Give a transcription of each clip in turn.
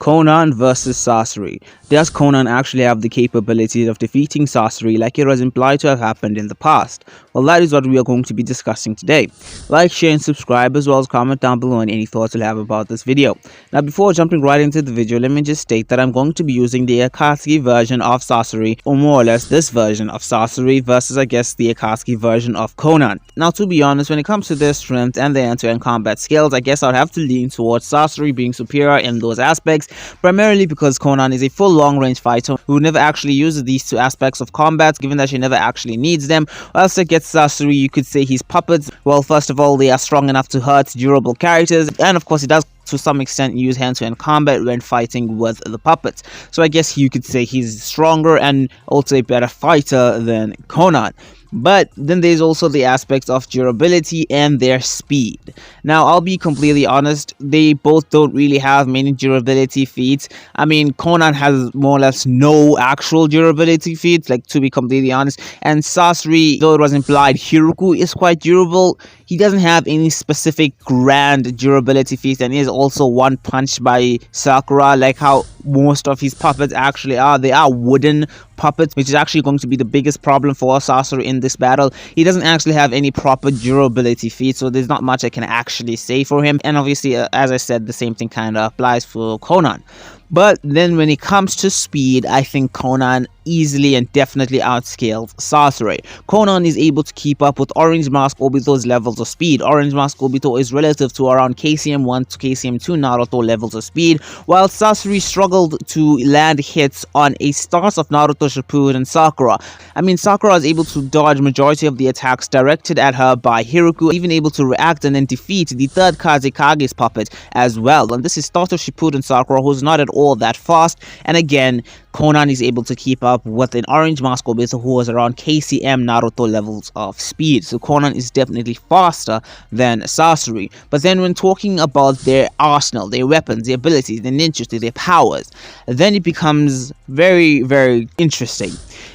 Konan versus Sasori. Does Konan actually have the capabilities of defeating Sasori like it was implied to have happened in the past? Well, that is what we are going to be discussing today. Like, share and subscribe, as well as comment down below on any thoughts you'll have about this video. Now, before jumping right into the video, let me just state that I'm going to be using the Akatsuki version of Sasori, or more or less this version of Sasori versus, I guess, the Akatsuki version of Konan. Now, to be honest, when it comes to their strength and their end-to-end combat skills, I guess I'd have to lean towards Sasori being superior in those aspects, primarily because Konan is a full long-range fighter who never actually uses these two aspects of combat, given that she never actually needs them. Whilst against Sasori, you could say he's puppets. Well, first of all, they are strong enough to hurt durable characters, and of course, he does to some extent use hand-to-hand combat when fighting with the puppets. So I guess you could say he's stronger and also a better fighter than Konan. But then there's also the aspects of durability and their speed. Now, I'll be completely honest, they both don't really have many durability feats. I mean, Konan has more or less no actual durability feats, like, to be completely honest. And Sasori, though it was implied Hiruku is quite durable, he doesn't have any specific grand durability feats, and is also one punched by Sakura, like how most of his puppets actually are. They are wooden puppets, which is actually going to be the biggest problem for Sasori in this battle. He doesn't actually have any proper durability feats, so there's not much I can actually say for him. And obviously, as I said, the same thing kind of applies for Konan. But then when it comes to speed, I think Konan easily and definitely outscales Sasori. Konan is able to keep up with Orange Mask Obito's levels of speed. Orange Mask Obito is relative to around KCM 1 to KCM 2 Naruto levels of speed, while Sasori struggled to land hits on a start of Naruto Shippuden and Sakura. I mean, Sakura is able to dodge majority of the attacks directed at her by Hiruku, even able to react and then defeat the third Kazekage's puppet as well. And this is start of Shippuden Sakura, who's not at all that fast, and again Konan is able to keep up with an Orange Mask Obito who was around KCM Naruto levels of speed. So Konan is definitely faster than Sasori. But then when talking about their arsenal, their weapons, their abilities, their ninjutsu, their powers, then it becomes very, very interesting.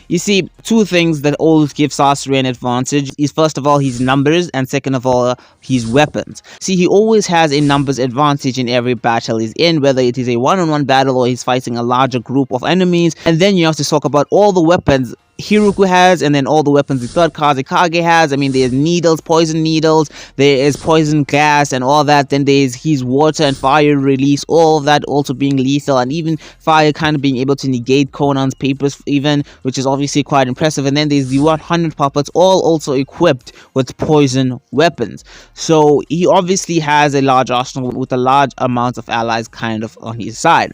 You see, two things that always give Sasori an advantage is, first of all, his numbers, and second of all, his weapons. See, he always has a numbers advantage in every battle he's in, whether it is a one-on-one battle or he's fighting a larger group of enemies. And then you have to talk about all the weapons Hiruku has, and then all the weapons the third Kazekage has. I mean, there's needles, poison needles, there is poison gas and all that. Then there's his water and fire release, all of that also being lethal, and even fire kind of being able to negate Konan's papers even, which is obviously quite impressive. And then there's the 100 puppets, all also equipped with poison weapons. So he obviously has a large arsenal with a large amount of allies kind of on his side.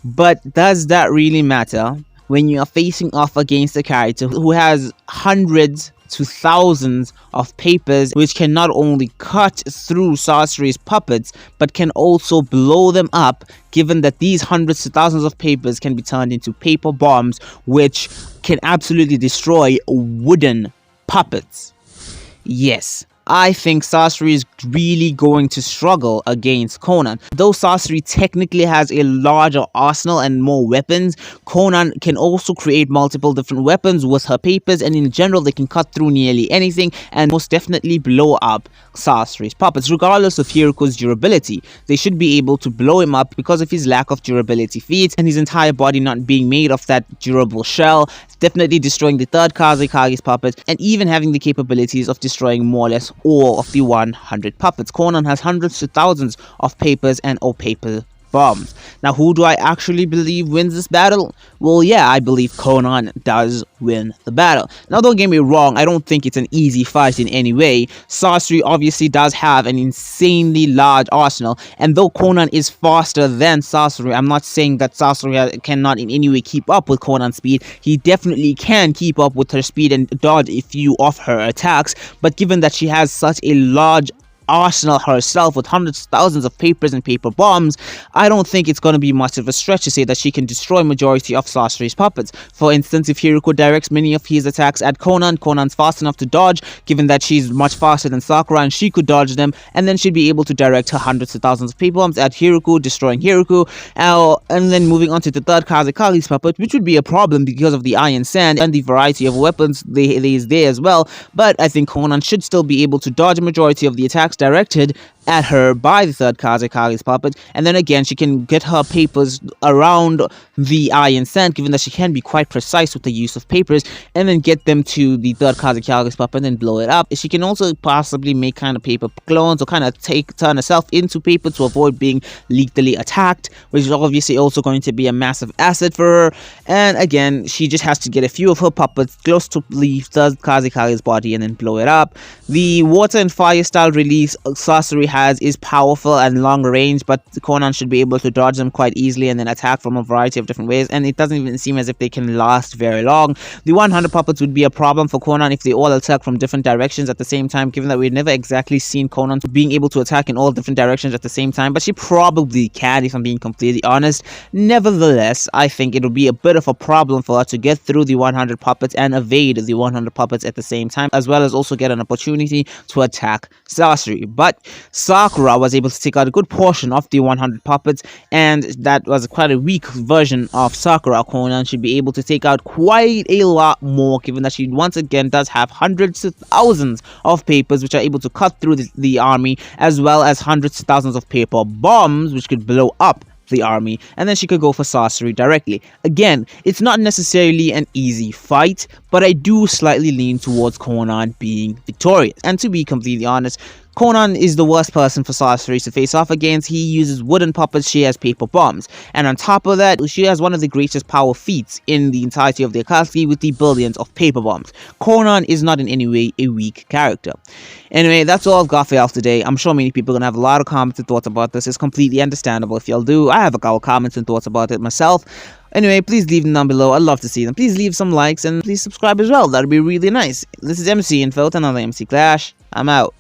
But does that really matter when you are facing off against a character who has hundreds to thousands of papers, which can not only cut through Sasori's puppets, but can also blow them up, given that these hundreds to thousands of papers can be turned into paper bombs, which can absolutely destroy wooden puppets? Yes, I think Sasori is really going to struggle against Konan. Though Sasori technically has a larger arsenal and more weapons, Konan can also create multiple different weapons with her papers, and in general they can cut through nearly anything and most definitely blow up Sasori's puppets. Regardless of Hiruku's durability, they should be able to blow him up because of his lack of durability feats and his entire body not being made of that durable shell, definitely destroying the third Kazekage's puppet, and even having the capabilities of destroying more or less all of the 100 puppets. Konan has hundreds to thousands of papers and all paper bombs. Now, who do I actually believe wins this battle? Well, yeah, I believe Konan does win the battle. Now, don't get me wrong, I don't think it's an easy fight in any way. Sasori obviously does have an insanely large arsenal, and though Konan is faster than Sasori, I'm not saying that Sasori cannot in any way keep up with Konan's speed. He definitely can keep up with her speed and dodge a few of her attacks, but given that she has such a large arsenal herself with hundreds of thousands of papers and paper bombs, I don't think it's going to be much of a stretch to say that she can destroy majority of Sasori's puppets. For instance, if Hiruku directs many of his attacks at Konan, Konan's fast enough to dodge, given that she's much faster than Sakura and she could dodge them, and then she'd be able to direct her hundreds of thousands of paper bombs at Hiruku, destroying Hiruku. And then moving on to the third Kazekali's puppet, which would be a problem because of the iron sand and the variety of weapons there is there as well. But I think Konan should still be able to dodge a majority of the attacks directed at her by the third Kazekali's puppet, and then again she can get her papers around the iron sand, given that she can be quite precise with the use of papers, and then get them to the third Kazekali's puppet and then blow it up. She can also possibly make kind of paper clones or kind of turn herself into paper to avoid being lethally attacked, which is obviously also going to be a massive asset for her. And again, she just has to get a few of her puppets close to the third Kazekali's body and then blow it up. The water and fire style release Sasori has is powerful and long range, but Konan should be able to dodge them quite easily and then attack from a variety of different ways, and it doesn't even seem as if they can last very long. The 100 puppets would be a problem for Konan if they all attack from different directions at the same time, given that we've never exactly seen Konan being able to attack in all different directions at the same time, but she probably can, if I'm being completely honest. Nevertheless, I think it'll be a bit of a problem for her to get through the 100 puppets and evade the 100 puppets at the same time, as well as also get an opportunity to attack Sasori. But Sakura was able to take out a good portion of the 100 puppets, and that was quite a weak version of Sakura. Konan should be able to take out quite a lot more, given that she once again does have hundreds of thousands of papers which are able to cut through the army, as well as hundreds of thousands of paper bombs which could blow up the army, and then she could go for Sasori directly. Again, it's not necessarily an easy fight, but I do slightly lean towards Konan being victorious. And to be completely honest, Konan is the worst person for Sasori to face off against. He uses wooden puppets, she has paper bombs. And on top of that, she has one of the greatest power feats in the entirety of the Akatsuki with the billions of paper bombs. Konan is not in any way a weak character. Anyway, that's all I've got for y'all today. I'm sure many people are going to have a lot of comments and thoughts about this. It's completely understandable if y'all do. I have a couple comments and thoughts about it myself. Anyway, please leave them down below. I'd love to see them. Please leave some likes and please subscribe as well. That'd be really nice. This is MC Info with another MC Clash. I'm out.